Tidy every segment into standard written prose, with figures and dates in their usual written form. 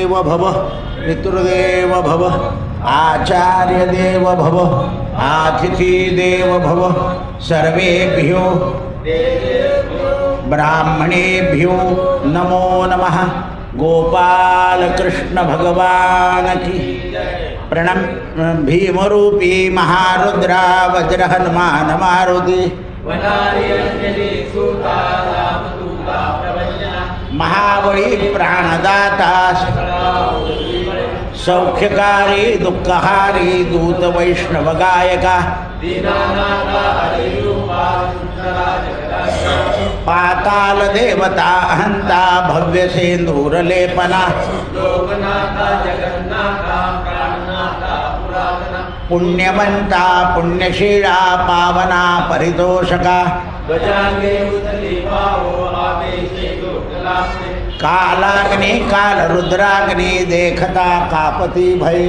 देव भव पितृदेव भव आचार्य देव भव अतिथि देव भव सर्वेभ्यो ब्राह्मणेभ्यो नमो नमः। गोपाल कृष्ण भगवान की प्रणम। भीमरूपी महारुद्रा वज्र हनुमान मारुति महाबली प्राणदाता सौख्यकारी दुःखहारी दूत वैष्णव गायका पाताल देवता हंता भव्य सिंदूरलेपना पुण्यवंता पुण्यशीला पावना परितोषका कालाग्नि काल रुद्राग्नि देखता कापती भय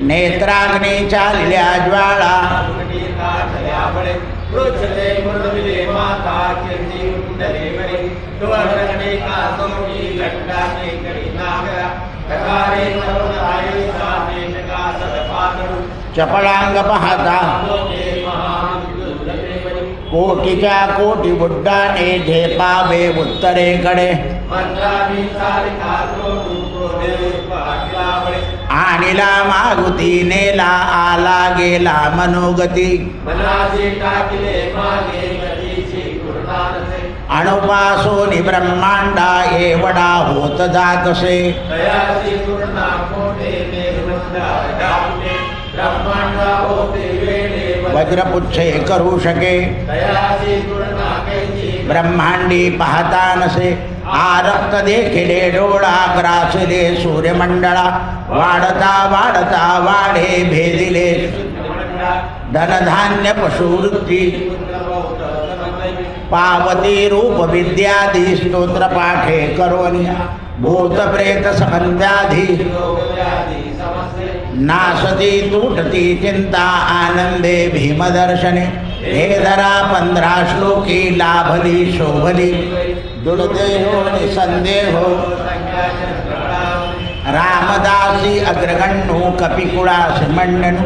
नेत्राग्नि चालिल्या ज्वाळा चपळांग पाहता कोटीच्या कोटी बुड्डाने झेपावे उत्तरेकडे आणिला मारुती नेला आला गेला मनोगती अणुपासोनी ब्रह्मांडा एवढा होत जातसे वज्रपुच्छे करू शके ब्रह्मांडी पाहता नसे आरक्त देखिले डोळा ग्रासले सूर्यमंडळा वाढता वाढता वाढे भेदिले धनधान्य पशुवृत्ती पावती रूप विद्याधी स्तोत्र पाठे करोनी भूत प्रेत संध्याधी नासती तुटती चिंता आनंदे भीमदर्शने हे धरा 15 श्लोकी लाभली शोभली दुर्देहो निसंदेहो रामदासी अग्रगण्णु कपिकुळास मंडनु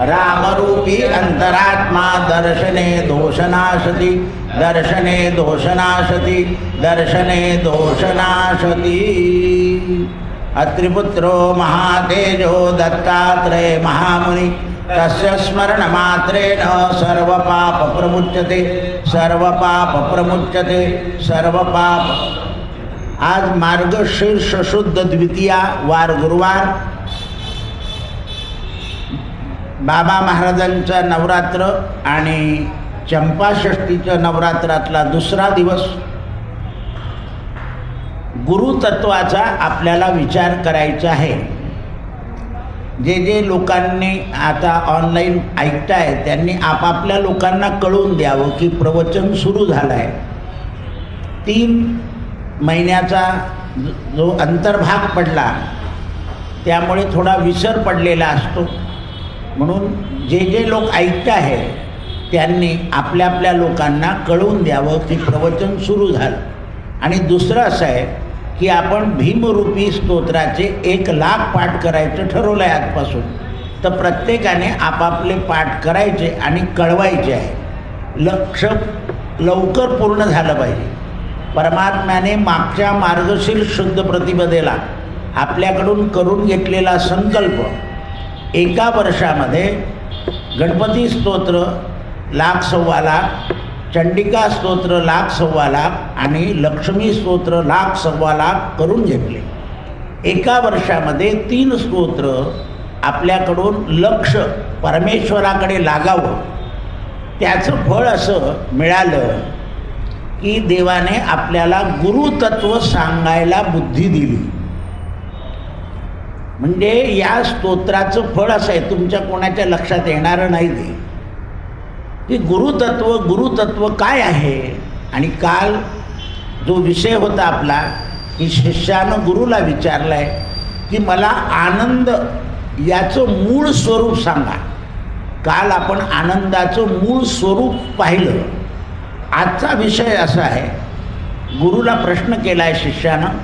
रामरूपी अंतरात्मा दर्शने दोषनाशती दर्शने दोषनाशती दर्शने दोषनाशती। अत्रिपुत्रो महातेजो दत्तात्रेय महामुनि तस्य स्मरण मात्रेण सर्वपाप प्रमुच्यते सर्वपाप प्रमुच्यते सर्वपाप। आज मार्गशीर्ष शुद्ध द्वितीया वार गुरुवार बाबा महाराजांचा नवरात्र आणि चंपाषष्ठीच्या नवरात्रातला दुसरा दिवस। गुरुतत्वाचा आपल्याला विचार करायचा आहे। जे जे लोकांनी आता ऑनलाईन ऐकताय त्यांनी आपापल्या लोकांना कळवून द्यावं की प्रवचन सुरू झालं आहे। 3 महिन्याचा जो अंतर्भाग पडला त्यामुळे थोडा विसर पडलेला असतो, म्हणून जे जे लोक ऐकत आहेत त्यांनी आपल्या आपल्या लोकांना कळवून द्यावं की प्रवचन सुरू झालं। आणि दुसरं असं आहे की आपण भीमरूपी स्तोत्राचे 1 लाख पाठ करायचं ठरवलं आहे आजपासून, तर प्रत्येकाने आपापले पाठ करायचे आणि कळवायचे आहे। लक्ष लवकर पूर्ण झालं पाहिजे। परमात्म्याने मागच्या मार्गशीर्ष शुद्ध प्रतिपदेला आपल्याकडून करून घेतलेला संकल्प 1 वर्षामध्ये गणपती स्तोत्र 1,00,000-1,25,000, चंडिका स्तोत्र 1,00,000-1,25,000 आणि लक्ष्मी स्तोत्र 1,00,000-1,25,000 करून घेतले। 1 वर्षामध्ये 3 स्तोत्र आपल्याकडून लक्ष परमेश्वराकडे लागावं, त्याचं फळ असं मिळालं की देवाने आपल्याला गुरुतत्व सांगायला बुद्धी दिली। म्हणजे या स्तोत्राचं फळ असं आहे, तुमच्या कोणाच्या लक्षात येणारं नाही ते की गुरुतत्व काय आहे। आणि काल जो विषय होता आपला की शिष्यानं गुरुला विचारलं आहे की मला आनंद याचं मूळ स्वरूप सांगा। काल आपण आनंदाचं मूळ स्वरूप पाहिलं। आजचा विषय असा आहे गुरुला प्रश्न केला आहे शिष्यानं,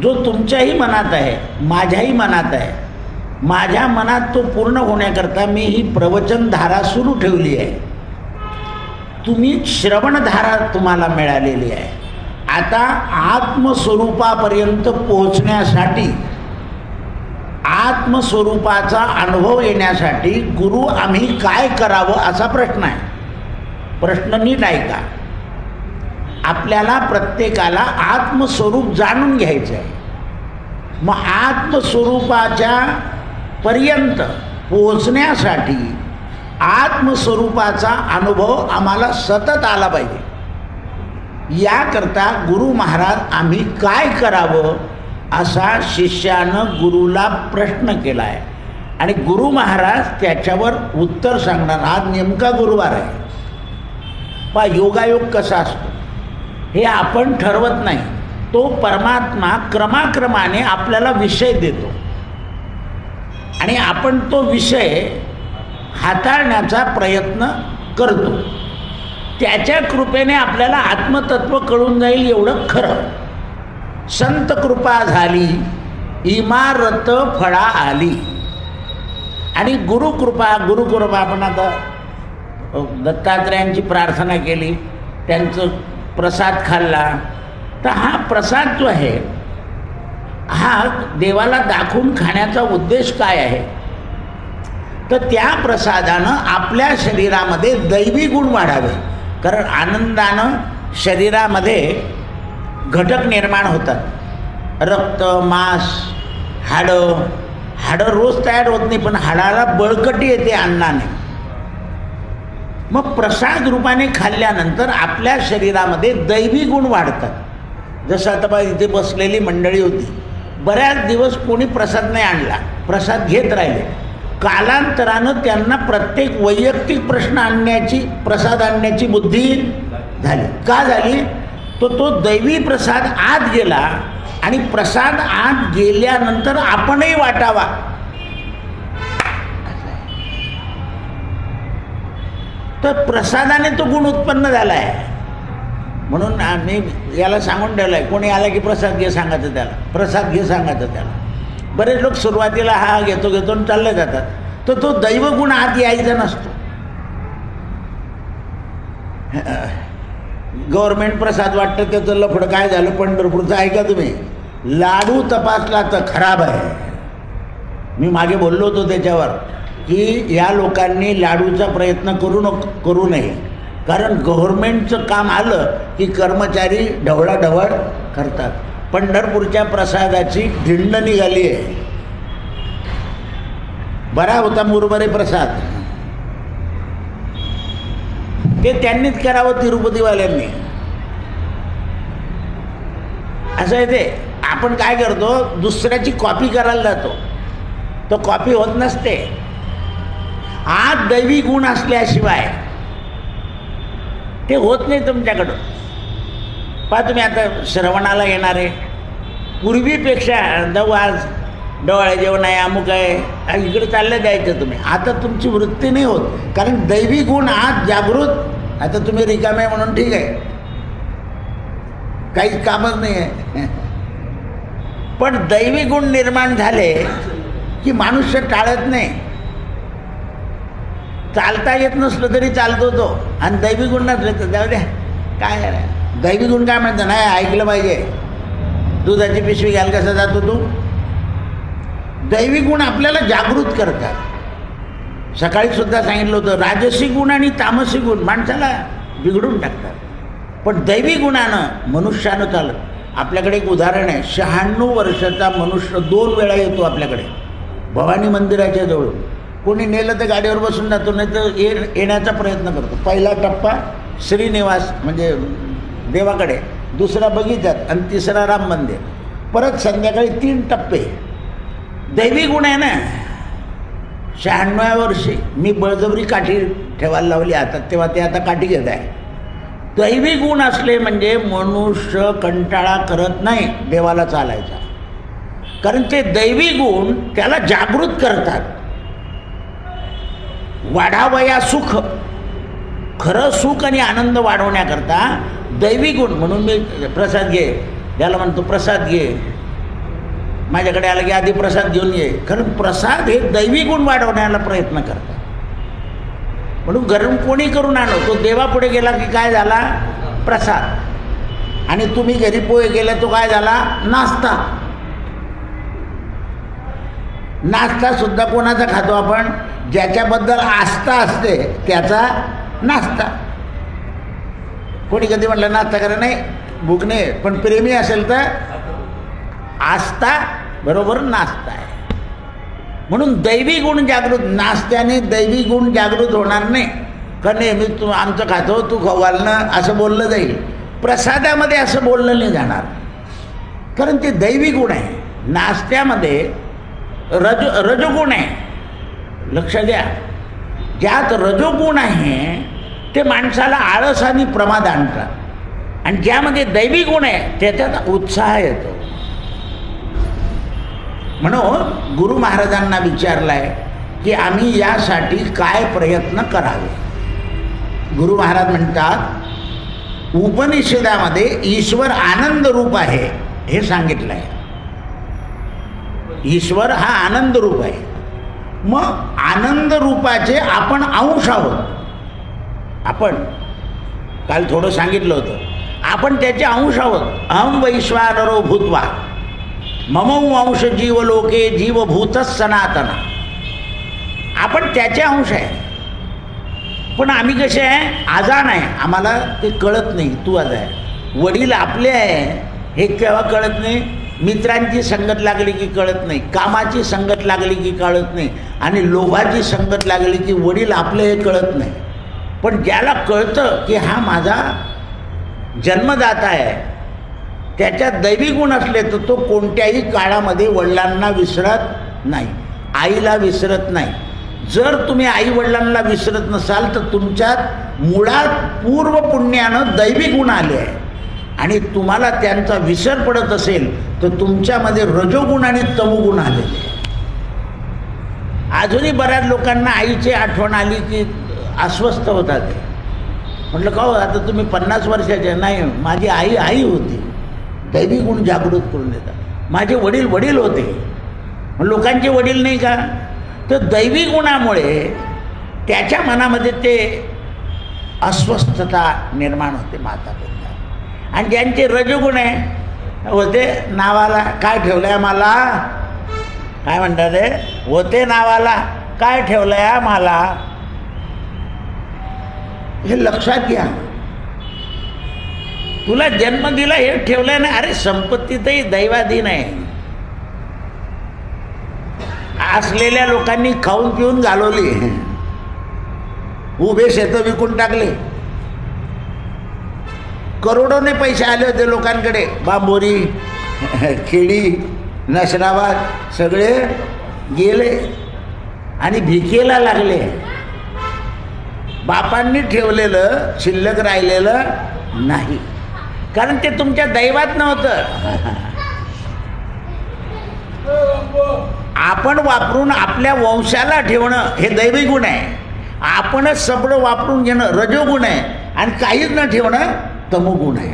जो तुमच्याही मनात आहे, माझ्याही मनात आहे. माझ्या मनात तो पूर्ण होण्याकरता मी ही प्रवचनधारा सुरू ठेवली आहे. तुम्ही श्रवणधारा तुम्हाला मिळालेली आहे. आता आत्मस्वरूपापर्यंत पोहोचण्यासाठी, आत्मस्वरूपाचा अनुभव येण्यासाठी गुरु आम्ही काय करावं असा प्रश्न आहे. प्रश्न नीट ऐका. आपल्याला प्रत्येकाला आत्मस्वरूप जाणून घ्यायचं आहे. मग आत्मस्वरूपाच्या पर्यंत पोहोचण्यासाठी आत्मस्वरूपाचा अनुभव आम्हाला सतत आला पाहिजे. याकरता गुरु महाराज आम्ही काय करावं असा शिष्यानं गुरुला प्रश्न केला आहे आणि गुरु महाराज त्याच्यावर उत्तर सांगणार. आज नेमका गुरुवार आहे. पा योगायोग कसा असतो हे आपण ठरवत नाही. तो परमात्मा क्रमाक्रमाने आपल्याला विषय देतो आणि आपण तो विषय हाताळण्याचा प्रयत्न करतो. त्याच्या कृपेने आपल्याला आत्मतत्व कळून जाईल एवढं खरं. संत कृपा झाली, इमारत फळा आली. आणि गुरुकृपा आपण आता दत्तात्रेयांची प्रार्थना केली, त्यांचं प्रसाद खाल्ला. तर हा प्रसाद जो आहे हा देवाला दाखवून खाण्याचा उद्देश काय आहे, तर त्या प्रसादानं आपल्या शरीरामध्ये दैवी गुण वाढावे. कारण आनंदानं शरीरामध्ये घटक निर्माण होतात. रक्त, मांस, हाडं रोज तयार होत नाही, पण हाडाला बळकटी येते अन्नाने. मग प्रसाद रूपाने खाल्ल्यानंतर आपल्या शरीरामध्ये दैवी गुण वाढतात. जसं आता बा इथे बसलेली मंडळी होती, बऱ्याच दिवस कोणी प्रसाद नाही आणला, प्रसाद घेत राहिले. कालांतरानं त्यांना प्रत्येक वैयक्तिक प्रसाद आणण्याची बुद्धी झाली. का झाली? तो दैवी प्रसाद आत गेला आणि प्रसाद आत गेल्यानंतर आपणही वाटावा. तर प्रसादाने तो गुण उत्पन्न झाला आहे. म्हणून आम्ही याला सांगून ठेवलं आहे, कोणी आला की प्रसाद घे सांगायचं त्याला, प्रसाद घे सांगायचं त्याला. बरेच लोक सुरुवातीला हा घेतो आणि चालले जातात. तर तो दैवगुण आत यायचा नसतो. गव्हर्नमेंट प्रसाद वाटतं त्याचं लफडं काय झालं पंढरपूरचं ऐका तुम्ही. लाडू तपासला तर खराब आहे. मी मागे बोललो होतो त्याच्यावर की या लोकांनी लाडूचा प्रयत्न करू नये. कारण गव्हर्नमेंटचं काम आलं की कर्मचारी ढवळाढवळ करतात. पंढरपूरच्या प्रसादाची धिंड निघाली आहे. बरा होता मुरबरे प्रसाद, ते त्यांनीच करावं तिरुपतीवाल्यांनी. असं आहे ते. आपण काय करतो, दुसऱ्याची कॉपी करायला जातो, तो कॉपी होत नसते. आत दैवी गुण असल्याशिवाय ते होत नाही तुमच्याकडून. पहा तुम्ही आता श्रवणाला येणारे पूर्वीपेक्षा जाऊ आज डोळे जेवण आहे, अमुक आहे, इकडे चाललं द्यायचं तुम्ही. आता तुमची वृत्ती नाही होत, कारण दैवी गुण आज जागृत. आता तुम्ही रिकामे म्हणून ठीक आहे, काहीच कामच नाही आहे, पण दैवी गुण निर्माण झाले की मनुष्य टाळत नाही. चालता येत नसलं तरी चालतो तो, आणि दैवी गुण नसले तर जाऊ द्या. काय दैवी गुण काय म्हणतं, नाही ऐकलं पाहिजे. दुधाची पिशवी घ्याल कसा जातो तू. दैवी गुण आपल्याला जागृत करतात. सकाळी सुद्धा सांगितलं होतं, राजसी गुण आणि तामसी गुण माणसाला बिघडून टाकतात, पण दैवी गुणानं मनुष्यानं चालत. आपल्याकडे एक उदाहरण आहे. 96 वर्षाचा मनुष्य 2 वेळा येतो आपल्याकडे भवानी मंदिराच्या जवळून. कोणी नेलं तर गाडीवर बसून जातो, नाही तर येण्याचा प्रयत्न करतो. पहिला टप्पा श्रीनिवास म्हणजे देवाकडे, दुसरा बगीचात आणि तिसरा राम मंदिर. परत संध्याकाळी 3 टप्पे. दैवी गुण आहे ना. 96व्या वर्षी मी बळजबरी काठी ठेवायला लावली हातात, तेव्हा ते आता काठी घेत आहे. दैवी गुण असले म्हणजे मनुष्य कंटाळा करत नाही देवाला चालायचा, कारण ते दैवी गुण त्याला जागृत करतात. वाढावया सुख खरं सुख आणि आनंद वाढवण्याकरता दैवी गुण, म्हणून मी प्रसाद घे, त्याला म्हणतो प्रसाद घे, माझ्याकडे आलं की आधी प्रसाद घेऊन ये. खरं प्रसाद हे दैवी गुण वाढवण्याला प्रयत्न करतात. म्हणून गरम कोणी करून आणो, तो देवापुढे गेला की काय झाला प्रसाद, आणि तुम्ही घरी पोहे गेले तो काय झाला नाश्ता. नाश्ता सुद्धा कोणाचा खातो आपण, ज्याच्याबद्दल आस्था असते त्याचा नाश्ता. कोणी कधी म्हटलं नाश्ता करा, नाही भूक नाही, पण प्रेमी असेल तर आस्था बरोबर नाश्ता आहे. म्हणून दैवी गुण जागृत, नाश्त्याने दैवी गुण जागृत होणार नाही. का नेहमी तू आमचं खातो तू खवालनं असं बोललं जाईल, प्रसादामध्ये असं बोललं नाही जाणार, कारण ते दैवी गुण आहे. नाश्त्यामध्ये रजोगुण आहे. लक्ष द्या, ज्यात रजोगुण आहे ते माणसाला आळस आणि प्रमाद आणतात, आणि ज्यामध्ये दैवी गुण आहे त्याच्यात उत्साह येतो. म्हणून गुरु महाराजांना विचारलंय की आम्ही यासाठी काय प्रयत्न करावे. गुरु महाराज म्हणतात उपनिषदामध्ये ईश्वर आनंद रूप आहे हे सांगितलं आहे. ईश्वर हा आनंद रूप आहे. मग आनंद रूपाचे आपण अंश आहोत. आपण काल थोडं सांगितलं होतं, आपण त्याचे अंश आहोत. अहम वैश्वानरो भूत्वा ममौ अंश जीवलोके जीवभूतच सनातना. आपण त्याचे अंश आहे. पण आम्ही कसे आहे, आजान आहे, आम्हाला ते कळत नाही तू आज आहे. वडील आपले आहे हे केव्हा कळत नाही, मित्रांची संगत लागली की कळत नाही, कामाची संगत लागली की कळत नाही, आणि लोभाची संगत लागली की वडील आपले हे कळत नाही. पण ज्याला कळतं की हा माझा जन्मदाता आहे, त्याच्यात दैवी गुण असले तर तो कोणत्याही काळामध्ये वडिलांना विसरत नाही, आईला विसरत नाही. जर तुम्ही आई वडिलांना विसरत नसाल तर तुमच्यात मुळात पूर्व पुण्यानं दैवी गुण आले आहे, आणि तुम्हाला त्यांचा विसर पडत असेल तर तुमच्यामध्ये रजोगुण आणि तमोगुण आलेले. अजूनही बऱ्याच लोकांना आईची आठवण आली की अस्वस्थ होतात. म्हटलं का हो, आता तुम्ही 50 वर्षाचे नाही, माझी आई आई होती. दैवी गुण जागृत करून देतात. माझे वडील वडील होते, लोकांचे वडील नाही का, तर दैवी गुणामुळे त्याच्या मनामध्ये ते अस्वस्थता निर्माण होते माता पिता. आणि ज्यांचे रजोगुण आहे होते नावाला काय ठेवलंय मला, काय म्हणतात ते, होते नावाला काय ठेवलंय मला, हे लक्षात घ्या. तुला जन्म दिला हे ठेवलंय ना, अरे संपत्तीतही दैवाधीन आहे. असलेल्या लोकांनी खाऊन पिऊन घालवली, उभे शेतं विकून टाकले, करोडोने पैसे आले होते लोकांकडे. बांबोरी, खेडी, नशराबाद सगळे गेले आणि भिकेला लागले. बापांनी ठेवलेलं शिल्लक राहिलेलं नाही, कारण ते तुमच्या दैवात नव्हतं. आपण वापरून आपल्या वंशाला ठेवणं हे दैवी गुण आहे. आपणच सगळं वापरून घेणं रजोगुण आहे, आणि काहीच न ठेवणं तमोगुण आहे.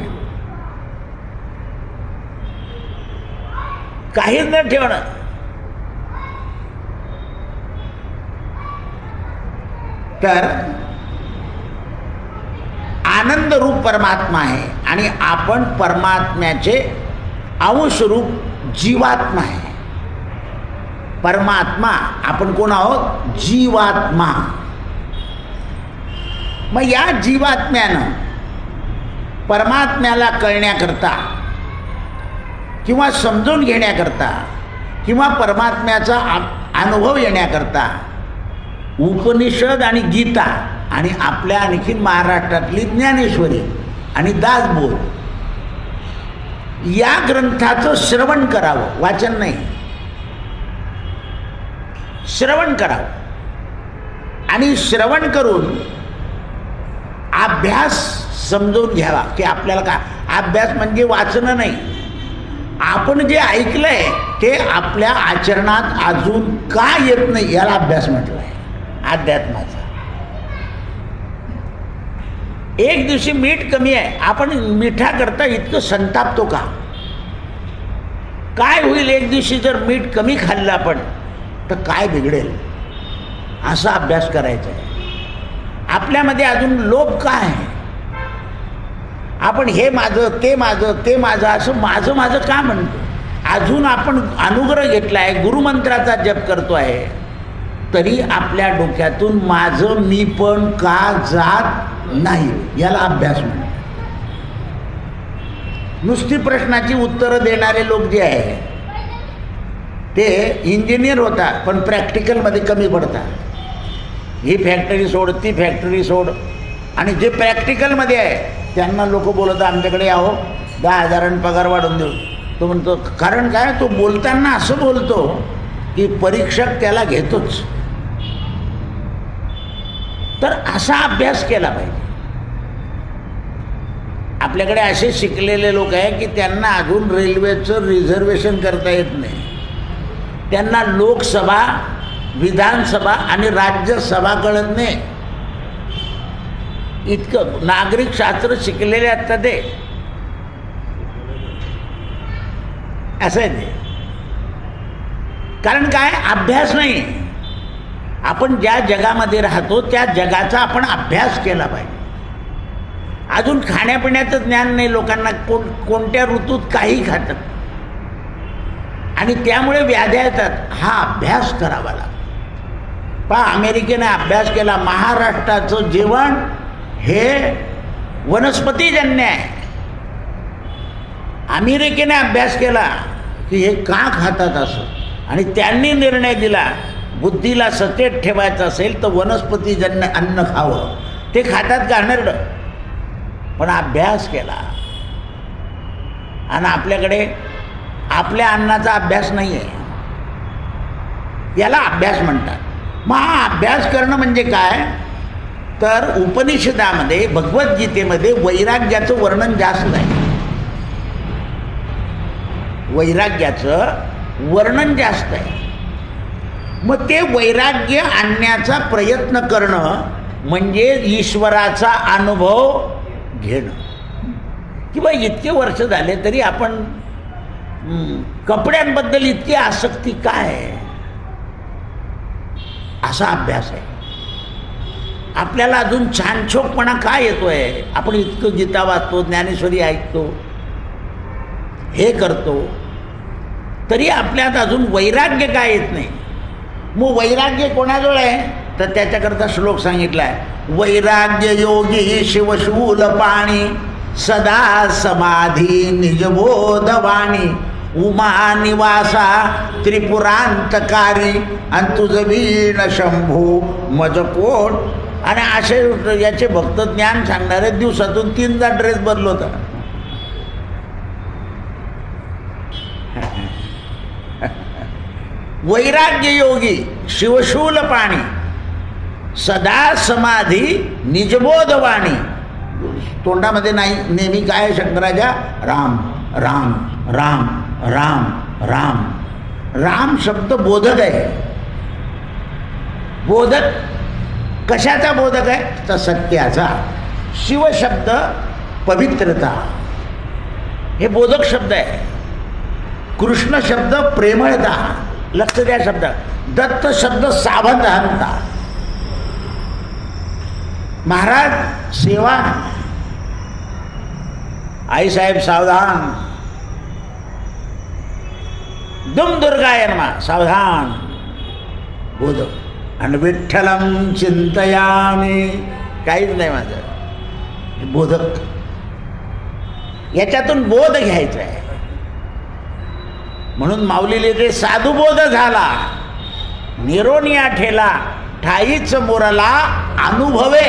काहीच न ठेवणं. तर आनंद रूप परमात्मा आहे, आणि आपण परमात्म्याचे अंश रूप जीवात्मा आहे. परमात्मा, आपण कोण आहोत, जीवात्मा. मग या जीवात्म्यानं परमात्म्याला कळण्याकरता किंवा समजून घेण्याकरता किंवा परमात्म्याचा अनुभव येण्याकरता उपनिषद आणि गीता आणि आपल्या आणखी महाराष्ट्रातली ज्ञानेश्वरी आणि दासबोध या ग्रंथाचं श्रवण करावं. वाचन नाही, श्रवण करावं. आणि श्रवण करून अभ्यास समजून घ्यावा की आपल्याला काय. अभ्यास म्हणजे वाचणं नाही, आपण जे ऐकलंय ते आपल्या आचरणात अजून का येत नाही याला अभ्यास म्हटलं आहे अध्यात्माचा. एक दिवशी मीठ कमी आहे, आपण मिठाकरता इतकं संतापतो का? काय होईल एक दिवशी जर मीठ कमी खाल्लं आपण तर काय बिघडेल? असा अभ्यास करायचा आहे. आपल्यामध्ये अजून लोभ काय आहे? आपण हे माझं ते माझं ते माझं असं माझं माझं का म्हणतो? अजून आपण अनुग्रह घेतला आहे, गुरुमंत्राचा जप करतो आहे, तरी आपल्या डोक्यातून माझं मी पण का जात नाही. याला अभ्यास म्हणतात. नुसती प्रश्नाची उत्तरं देणारे लोक जे आहे ते इंजिनियर होतात पण प्रॅक्टिकलमध्ये कमी पडतात. ही फॅक्टरी सोड, ती फॅक्टरी सोड, आणि जे प्रॅक्टिकलमध्ये आहे त्यांना लोक बोलतात आमच्याकडे यावं, 10,000 पगार वाढवून देऊ. तो म्हणतो कारण काय? तो बोलताना असं बोलतो की परीक्षक त्याला घेतोच. तर असा अभ्यास केला पाहिजे. आपल्याकडे असे शिकलेले लोक आहे की त्यांना अजून रेल्वेचं रिझर्वेशन करता येत नाही. त्यांना लोकसभा, विधानसभा आणि राज्यसभा कळत नाही. इतकं नागरिक शास्त्र शिकलेले असतात ते. असं आहे ते. कारण काय? अभ्यास नाही. आपण ज्या जगामध्ये राहतो त्या जगाचा आपण अभ्यास केला पाहिजे. अजून खाण्यापिण्याचं ज्ञान नाही लोकांना. कोणत्या ऋतूत काही खातात आणि त्यामुळे व्याध्या येतात. हा अभ्यास करावा लागतो. पहा, अमेरिकेने अभ्यास केला. महाराष्ट्राचं जेवण हे वनस्पतीजन्य आहे. अमेरिकेने अभ्यास केला की हे का खातात असं, आणि त्यांनी निर्णय दिला बुद्धीला सचेत ठेवायचं असेल तर वनस्पतीजन्य अन्न खावं. ते खातात घाणेरडं, पण अभ्यास केला. आणि आपल्याकडे आपल्या अन्नाचा अभ्यास नाही आहे. याला अभ्यास म्हणतात. मग हा अभ्यास करणं म्हणजे काय? तर उपनिषदामध्ये, भगवद्गीतेमध्ये वैराग्याचं वर्णन जास्त आहे. वैराग्याचं वर्णन जास्त आहे. मग ते वैराग्य आणण्याचा प्रयत्न करणं म्हणजे ईश्वराचा अनुभव घेणं. किंवा इतके वर्ष झाले तरी आपण कपड्यांबद्दल इतकी आसक्ती काय? असा अभ्यास आहे. आपल्याला अजून छानछोकपणा काय येतोय? आपण इतकं गीता वाचतो, ज्ञानेश्वरी ऐकतो, हे करतो, तरी आपल्यात अजून वैराग्य काय येत नाही. मग वैराग्य कोणाजवळ आहे? तर त्याच्याकरता श्लोक सांगितला आहे. वैराग्य योगी शिवशूल पाणी, सदा समाधी निजबोधवाणी, उमा निवासा त्रिपुरांतकारी, आणि तुझ वीण शंभू मजपोट. आणि असे याचे भक्त ज्ञान सांगणारे दिवसातून 3दा ड्रेस बदलवतात. वैराग्य योगी शिवशूल पाणी, सदा समाधी निजबोधवाणी. तोंडामध्ये नाही नेहमी काय? शंकराच्या राम राम राम राम राम. राम शब्द बोधक आहे. बोधक कशाचा बोधक आहे? तर सत्याचा. शिव शब्द पवित्रता, हे बोधक शब्द आहे. कृष्ण शब्द प्रेमळता. लक्ष द्या शब्द. दत्त शब्द सावधानता. महाराज सेवा, आई साहेब सावधान, दुम दुर्गाय नमः सावधान. बोधक. आणि विठ्ठलम चिंतयामी, काहीच नाही माझं. बोधक. याच्यातून बोध घ्यायचा आहे. म्हणून माऊली लिहिते, साधुबोध झाला निरोनिया ठेला, ठाईच मोरला अनुभवे.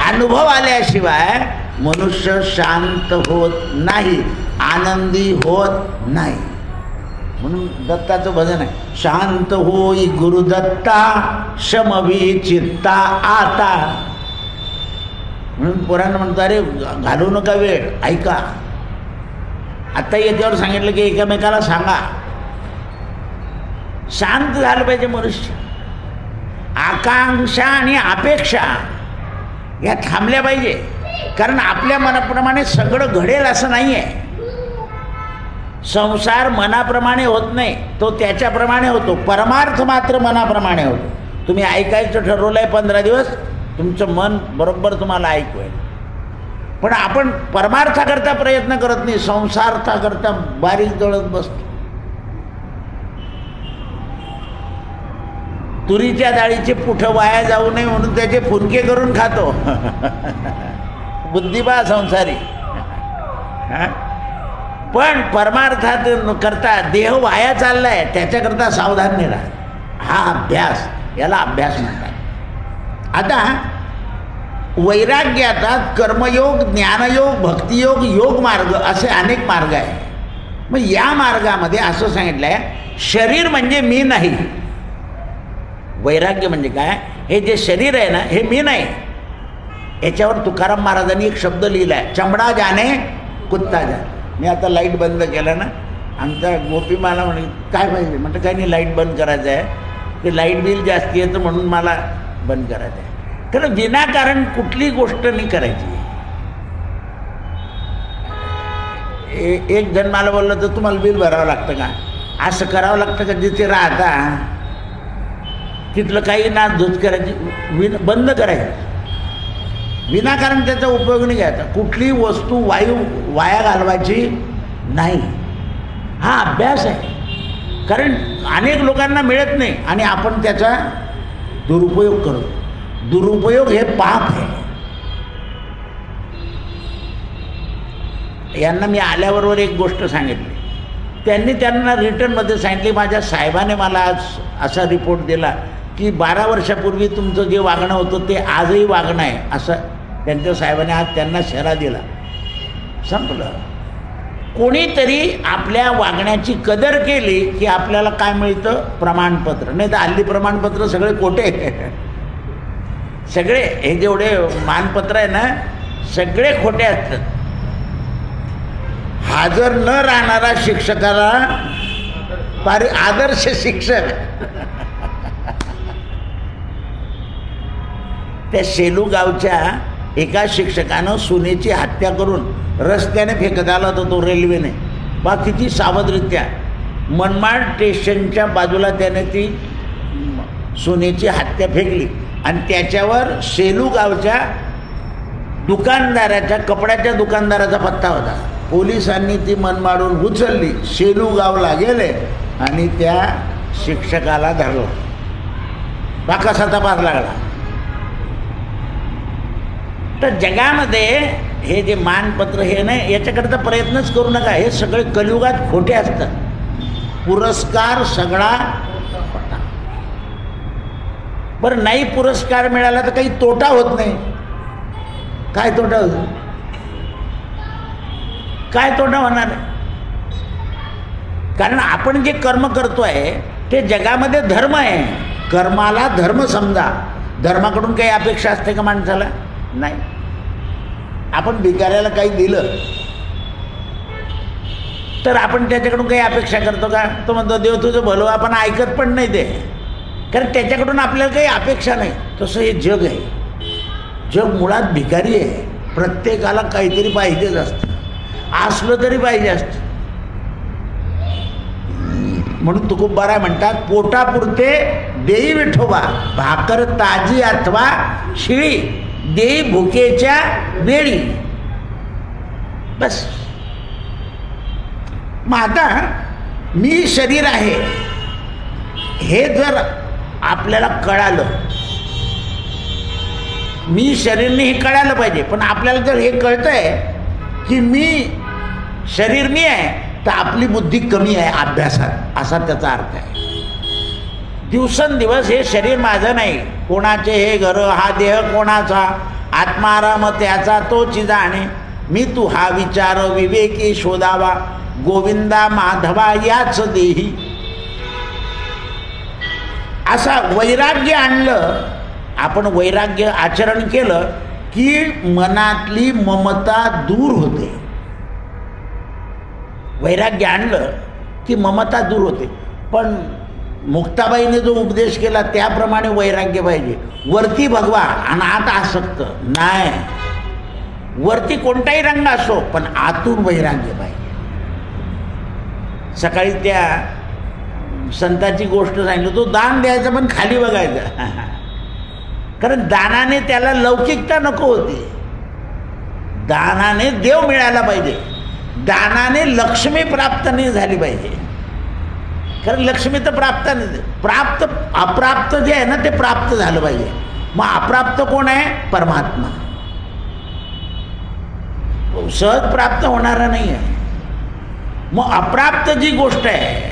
अनुभव आल्याशिवाय मनुष्य शांत होत नाही, आनंदी होत नाही. म्हणून दत्ताचं भजन आहे, शांत होई गुरुदत्ता, शमवी चित्ता आता. म्हणून पुराण म्हणतो, अरे घालू नका वेळ, ऐका. आता याच्यावर सांगितलं की एकमेकाला सांगा. शांत झालं पाहिजे मनुष्य. आकांक्षा आणि अपेक्षा या थांबल्या पाहिजे. कारण आपल्या मनाप्रमाणे सगळं घडेल असं नाही आहे. संसार मनाप्रमाणे होत नाही, तो त्याच्याप्रमाणे होतो. परमार्थ मात्र मनाप्रमाणे होतो. तुम्ही ऐकायचं ठरवलं आहे 15 दिवस, तुमचं मन बरोबर तुम्हाला ऐकू आहे. पण आपण परमार्थाकरता प्रयत्न करत नाही, संसार्थाकरता बारीक जळत बसतो. तुरीच्या डाळीचे पुठं वाया जाऊ नये म्हणून त्याचे फुनके करून खातो. बुद्धिबा संसारी. पण परमार्थात करता देह वाया चाललाय त्याच्याकरता सावधान राहा. हा अभ्यास, याला अभ्यास म्हणतात. आता वैराग्यात कर्मयोग, ज्ञानयोग, भक्तियोग, योग मार्ग असे अनेक मार्ग आहे. मग या मार्गामध्ये असं सांगितलं आहे, शरीर म्हणजे मी नाही. वैराग्य म्हणजे काय? हे जे शरीर आहे ना, हे मी नाही. याच्यावर तुकाराम महाराजांनी एक शब्द लिहिला आहे, चमडा जाने कुत्ता जाने. मी आता लाईट बंद केलं ना, आमचा गोपी मला म्हणे काय पाहिजे, म्हटलं काय नाही, लाईट बंद करायचं आहे, ते लाईट बिल जास्ती येतं म्हणून मला बंद करायचं आहे. कारण विनाकारण कुठली गोष्ट नाही करायची. एक जण मला बोललं तर तुम्हाला बिल भरावं लागतं का? असं करावं लागतं का? जिथे राहता तिथलं काही नाचधूस करायची, बंद करायची. विनाकारण त्याचा उपयोग नाही घ्यायचा. कुठली वस्तू वाया घालवायची नाही. हा अभ्यास आहे. कारण अनेक लोकांना मिळत नाही आणि आपण त्याचा दुरुपयोग करतो. दुरुपयोग हे पाप आहे. यांना मी आल्याबरोबर एक गोष्ट सांगितली. त्यांना रिटर्नमध्ये सांगितली, माझ्या साहेबाने मला आज असा रिपोर्ट दिला की 12 वर्षापूर्वी तुमचं जे वागणं होतं ते आजही वागणं आहे, असं त्यांच्या साहेबाने आज त्यांना शरा दिला. संपलं. कोणीतरी आपल्या वागण्याची कदर केली की आपल्याला काय मिळतं? प्रमाणपत्र. नाही तर हल्ली प्रमाणपत्र सगळे खोटे. सगळे हे जेवढे मानपत्र आहे ना, सगळे खोटे असतात. हजर न राहणारा शिक्षकाला फार आदर्श शिक्षक. त्या शेलू गावच्या एका शिक्षकानं सुनेची हत्या करून रस्त्याने फेकत आला होता तो रेल्वेने. बा किती सावधरित्या मनमाड स्टेशनच्या बाजूला त्याने ती सुनेची हत्या फेकली आणि त्याच्यावर शेलू गावच्या दुकानदाराच्या, कपड्याच्या दुकानदाराचा पत्ता होता. पोलिसांनी ती मनमाडून उचलली, शेलू गावला गेले आणि त्या शिक्षकाला धरलं. बा कसा तपास लागला. तर जगामध्ये हे जे मानपत्र हे नाही, याच्याकरता प्रयत्नच करू नका. हे सगळे कलियुगात खोटे असतात. पुरस्कार सगळा खोटा. बरं, नाही पुरस्कार मिळाला तर काही तोटा होत नाही. काय तोटा होतो? काय तोटा होणार आहे? कारण आपण जे कर्म करतोय ते जगामध्ये धर्म आहे. कर्माला धर्म समजा. धर्माकडून काही अपेक्षा असते का माणसाला? नाही. आपण भिकाऱ्याला काही दिलं तर आपण त्याच्याकडून काही अपेक्षा करतो का? तो म्हणतो देव तुझं भलं. आपण ऐकत पण नाही ते, कारण त्याच्याकडून आपल्याला काही अपेक्षा नाही. तसं हे जग आहे. जग मुळात भिकारी आहे. प्रत्येकाला काहीतरी पाहिजेच असतं, असलं तरी पाहिजे असतं. म्हणून तुकोबाराय म्हणतात, पोटापुरते देई विठोबा, भाकर ताजी अथवा शिळी, देई भुकेच्या वेळी. बस. मग आता मी शरीर आहे हे जर आपल्याला कळालं, मी शरीरने हे कळायला पाहिजे. पण आपल्याला जर हे कळतंय की मी शरीर मी आहे, तर आपली बुद्धी कमी आहे अभ्यासात, असा त्याचा अर्थ आहे. दिवसेंदिवस हे शरीर माझं नाही, कोणाचे हे घर, हा देह कोणाचा, आत्माराम त्याचा तोची जाणे, मी तू हा विचार विवेकी शोधावा, गोविंदा माधवा याच देही. असा वैराग्य आणलं आपण, वैराग्य आचरण केलं की मनातली ममता दूर होते. वैराग्य आणलं की ममता दूर होते. पण मुक्ताबाईने जो उपदेश केला त्याप्रमाणे वैराग्य पाहिजे. वरती भगवा आणि आत आसक्त नाही. वरती कोणताही रंग असो पण आतून वैराग्य पाहिजे. सकाळी त्या संताची गोष्ट सांगितली, तो दान द्यायचा पण खाली बघायचा. कारण दानाने त्याला लौकिकता नको होती. दानाने देव मिळाला पाहिजे. दानाने लक्ष्मी प्राप्त नाही झाली पाहिजे. कारण लक्ष्मी तर प्राप्त नाही, प्राप्त अप्राप्त जे आहे ना ते प्राप्त झालं पाहिजे. मग अप्राप्त कोण आहे? परमात्मा. सहज प्राप्त होणारा नाही आहे. मग अप्राप्त जी गोष्ट आहे,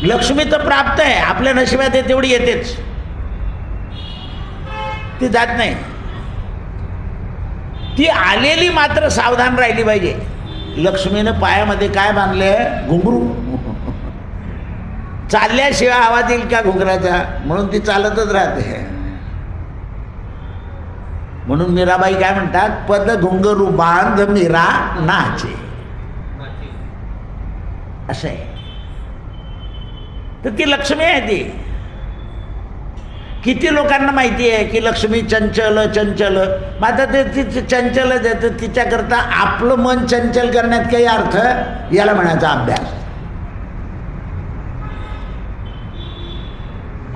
लक्ष्मी तर प्राप्त आहे, आपल्या नशिबात आहे तेवढी येतेच, ती जात नाही. ती आलेली मात्र सावधान राहिली पाहिजे. लक्ष्मीनं पायामध्ये काय बांधले? घुंगरू. चालल्याशिवाय आवाज येईल का घुंगराचा? म्हणून ती चालतच राहते. म्हणून मीराबाई काय म्हणतात? पद घुंगरू बांध मीरा नाचे. असं आहे. तर ती लक्ष्मी आहे. ती किती लोकांना माहिती आहे की लक्ष्मी चंचल चंचल. मात्र ते ती चंचल देतं. तिच्याकरता आपलं मन चंचल करण्यात काही अर्थ, याला म्हणायचा अभ्यास.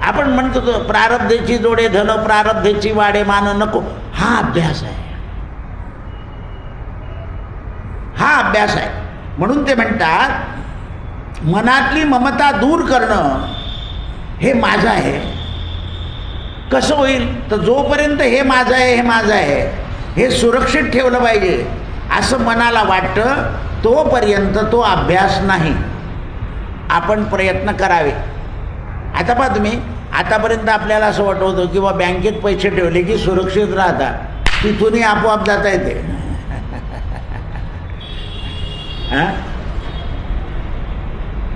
आपण म्हणतो तो प्रारब्धेची जोडे धन, प्रारब्धेची वाडे मान नको. हा अभ्यास आहे. हा अभ्यास आहे. म्हणून ते म्हणतात मनातली ममता दूर करणं हे माझं आहे. कसं होईल? तर जोपर्यंत हे माझं आहे, हे माझं आहे, हे सुरक्षित ठेवलं पाहिजे असं मनाला वाटतं, तोपर्यंत तो अभ्यास नाही. आपण प्रयत्न करावे. आता पहा तुम्ही, आतापर्यंत आपल्याला असं वाटत होतं की बा बँकेत पैसे ठेवले की सुरक्षित राहता, तिथूनही आपोआप जाता येते.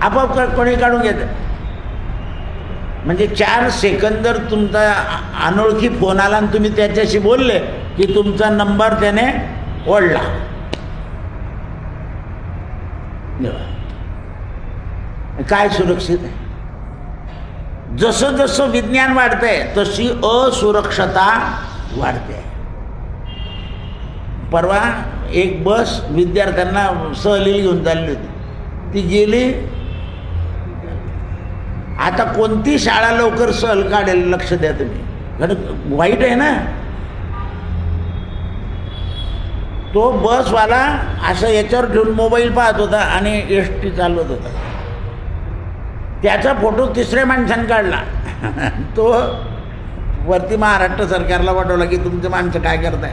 आपोआप कोणी काढून घेतं. म्हणजे 4 सेकंदर तुमचा अनोळखी फोन आला आणि तुम्ही त्याच्याशी बोलले की तुमचा नंबर त्याने ओढला. काय सुरक्षित आहे? जसं जसं विज्ञान वाढतंय तशी असुरक्षता वाढते. परवा एक बस विद्यार्थ्यांना सहलीला घेऊन चालली होती. ती गेली. आता कोणती शाळा लवकर सहल काढेल? लक्ष द्या तुम्ही. कारण वाईट आहे ना. तो बसवाला असं याच्यावर ठेवून मोबाईल पाहत होता आणि एसटी चालवत होता. त्याचा फोटो 3ऱ्या माणसाने काढला. तो वरती महाराष्ट्र सरकारला पाठवला की तुमचे माणसं काय करताय.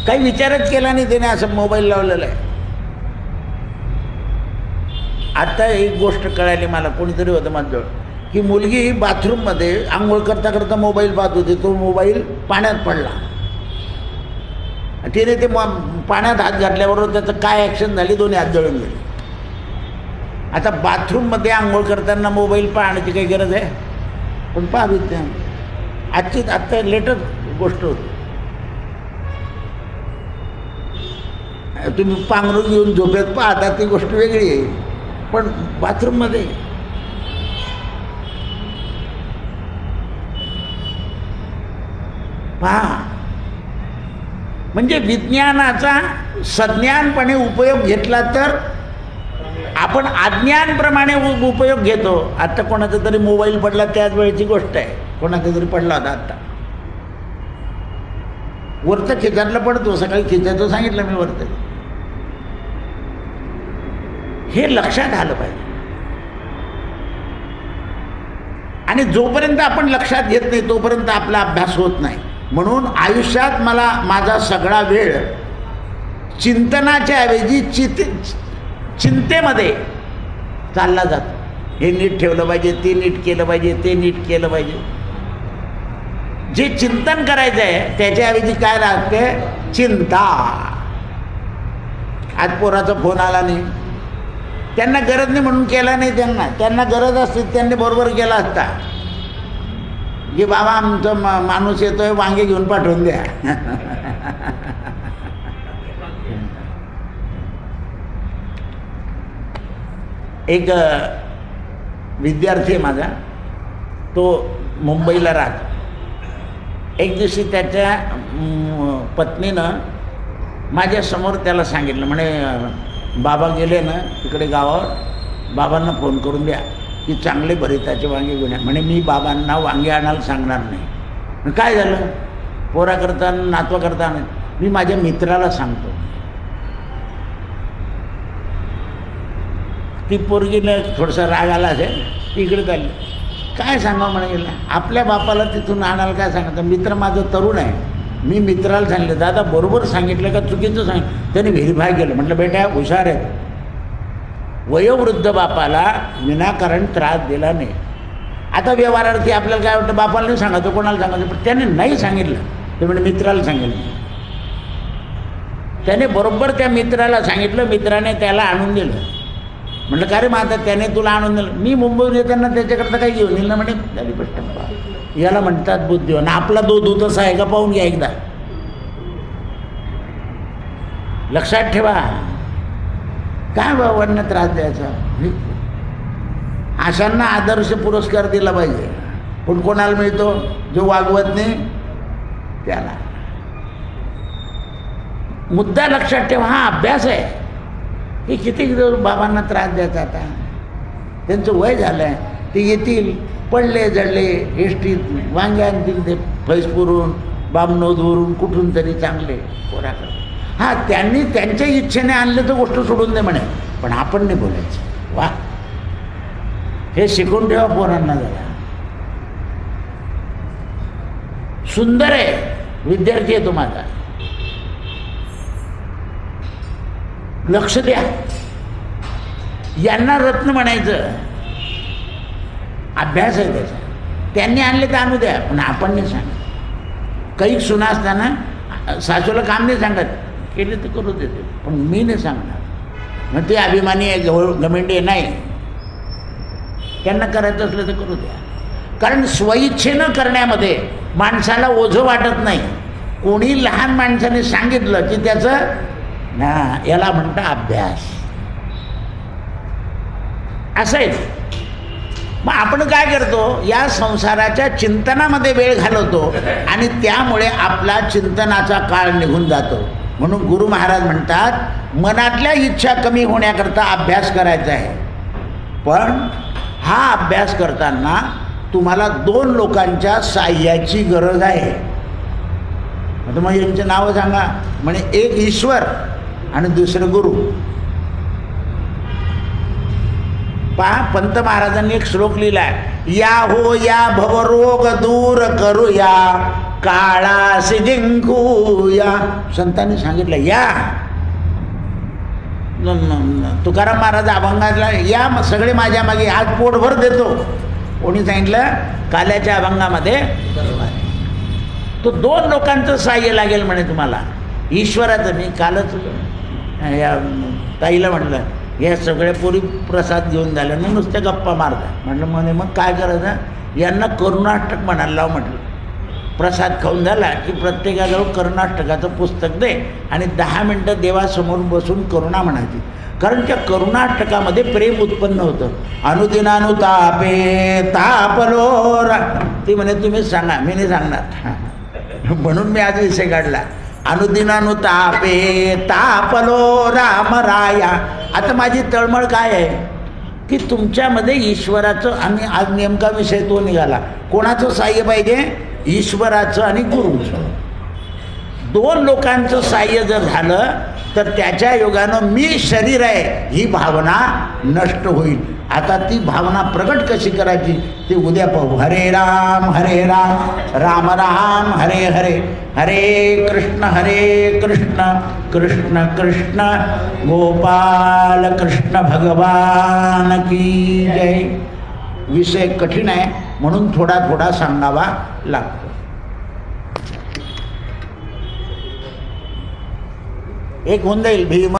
काही विचारच केला नाही त्याने, असं मोबाईल लावलेला आहे. आता एक गोष्ट कळाली मला, कोणीतरी होतं माझ्याजवळ, की मुलगी बाथरूममध्ये आंघोळ करता करता मोबाईल पाहत होती. तो मोबाईल पाण्यात पडला. तिने ते पाण्यात हात घातल्याबरोबर त्याचं काय ॲक्शन झाली? दोन्ही हात जळून गेले. आता बाथरूममध्ये आंघोळ करताना मोबाईल पाहण्याची काही गरज आहे? पण पाहावीत त्या. आत्ता लेटेस्ट गोष्ट होती. तुम्ही पांघरून घेऊन झोपेत पाहता ती गोष्ट वेगळी आहे, पण बाथरूममध्ये पहा. म्हणजे विज्ञानाचा सज्ञानपणे उपयोग घेतला तर आपण अज्ञानप्रमाणे उपयोग घेतो. आता कोणाचा तरी मोबाईल पडला त्याच वेळेची गोष्ट आहे. कोणाचा तरी पडला होता आता. वरतं खिचारला पडतो, सकाळी खिचायचं सांगितलं मी वरतं. हे लक्षात आलं पाहिजे. आणि जोपर्यंत आपण लक्षात घेत नाही तोपर्यंत आपला अभ्यास होत नाही. म्हणून आयुष्यात मला माझा सगळा वेळ चिंतनाच्या ऐवजी चिंतेमध्ये चालला जातो. हे नीट ठेवलं पाहिजे, ते नीट केलं पाहिजे, ते नीट केलं पाहिजे. जे चिंतन करायचं आहे त्याच्याऐवजी काय राहते? चिंता. आज पोराचा फोन आला नाही, त्यांना गरज नाही म्हणून केला नाही. त्यांना गरज असते त्यांनी बरोबर केला असता की बाबा आमचा माणूस येतोय, वांगे घेऊन पाठवून द्या. एक विद्यार्थी आहे माझा, तो मुंबईला राहतो. एक दिवशी त्याच्या पत्नीनं माझ्यासमोर त्याला सांगितलं, म्हणे बाबा गेले ना तिकडे गावावर, बाबांना फोन करून द्या की चांगले भरिताचे वांगे घेऊन या. म्हणे मी बाबांना वांगे आणायला सांगणार नाही. काय झालं, पोराकरता नातवाकरता नाही, मी माझ्या मित्राला सांगतो. ती पोरगीला थोडासा राग आला असेल, तिकडे चालली. काय सांगावं म्हणे गेला, आपल्या बापाला तिथून आणायला काय सांगतं. मित्र माझं तरुण आहे, मी मित्राला सांगितलं, दादा बरोबर सांगितलं का चुकीचं सांगितलं. त्याने व्हेरीफाय केलं. म्हटलं बेटा हुशार आहे, वयोवृद्ध बापाला विनाकारण त्रास दिला नाही. आता व्यवहारार्थी आपल्याला काय वाटतं, बापाला नाही सांगायचं, कोणाला सांगायचं, पण त्याने नाही सांगितलं. ते म्हणजे मित्राला सांगितलं. त्याने बरोबर त्या मित्राला सांगितलं, मित्राने त्याला आणून दिलं. म्हटलं का रे मग आता त्याने तुला आणून दिलं, मी मुंबईहून येताना त्याच्याकरता काही घेऊन येईल ना. म्हणे झाली गोष्ट, याला म्हणतात बुद्धिवान. आपला दूध तसा आहे का पाहून घ्या एकदा, लक्षात ठेवा. काय बाबांना त्रास द्यायचा. अशांना आदर्श पुरस्कार दिला पाहिजे. पण कोणाला मिळतो, जो वागवत नाही त्याला. मुद्दा लक्षात ठेवा, हा अभ्यास आहे की किती बाबांना त्रास द्यायचा. आता त्यांचं वय झालं आहे, ते येतील पडले जडले एसटीत, वांगे आणतील ते फैसपुरून बामनोदवरून कुठून तरी चांगले पोराकडे. हां, त्यांनी त्यांच्या इच्छेने आणले तर गोष्ट सोडून दे म्हणे, पण आपण नाही बोलायचं. वा, हे शिकून ठेवा पोरांना जरा. सुंदर आहे, विद्यार्थी आहे तुम्हाला, लक्ष द्या. यांना रत्न म्हणायचं, अभ्यास आहे त्याचा. त्यांनी आणले तर आणू द्या, पण आपण नाही सांगत. काही सुना असताना सासूला काम नाही सांगत, केले तर करू देते, पण मी नाही सांगणार. मग ते अभिमानी आहे, घमंडी नाही. त्यांना करायचं असलं तर करू द्या. कारण स्वइच्छेनं करण्यामध्ये माणसाला ओझं वाटत नाही. कोणी लहान माणसाने सांगितलं की त्याचं ना, याला म्हणता अभ्यास. असं आहे. मग आपण काय करतो, या संसाराच्या चिंतनामध्ये वेळ घालवतो आणि त्यामुळे आपला चिंतनाचा काळ निघून जातो. म्हणून गुरु महाराज म्हणतात, मनातल्या इच्छा कमी होण्याकरता अभ्यास करायचा आहे. पण हा अभ्यास करताना तुम्हाला 2 लोकांच्या साह्याची गरज आहे. आता मग यांची नावं सांगा. म्हणे एक ईश्वर आणि दुसरं गुरु. पहा, पंत महाराजांनी एक श्लोक लिहिलाय, या हो या भवरोग दूर करूया, काळास जिंकूया. संतांनी सांगितलं या. तुकाराम महाराज अभंगातला या सगळे माझ्या मागे, आज पोटभर देतो. कोणी सांगितलं, काल्याच्या अभंगामध्ये. तो 2 लोकांचं साह्य लागेल म्हणे तुम्हाला. ईश्वराचं. मी कालच या ताईला म्हटलं, या सगळ्या पोरी प्रसाद घेऊन झाल्या ना, नुसत्या गप्पा मारतात. म्हटलं म्हणे मग काय करायचं, यांना करुणाष्टक म्हणायला लाव. म्हटलं प्रसाद खाऊन झाला की प्रत्येकाजवळ करुणाष्टकाचं पुस्तक दे आणि 10 मिनटं देवासमोर बसून करुणा म्हणायची. कारण त्या करुणाष्टकामध्ये प्रेम उत्पन्न होतं. अनुदिनानुतापे तापलो. ती म्हणे तुम्हीच सांगा, मी नाही सांगणार. म्हणून मी आज विषय काढला. अनुदिनानुतापे तापलो राम राया. आता माझी तळमळ काय आहे की तुमच्यामध्ये ईश्वराचं, आणि आज नेमका विषय तो निघाला, कोणाचं साह्य पाहिजे, ईश्वराचं आणि गुरुचं. 2 लोकांचं साह्य जर झालं तर त्याच्या योगानं मी शरीर आहे ही भावना नष्ट होईल. आता ती भावना प्रगट कशी करायची ते उद्या पाहू. हरे राम राम राम हरे हरे, हरे कृष्ण कृष्ण कृष्ण गोपाल कृष्ण भगवान की जय. विषय कठीण आहे म्हणून थोडा थोडा सांगावा लागतो. एक होऊन जाईल भीम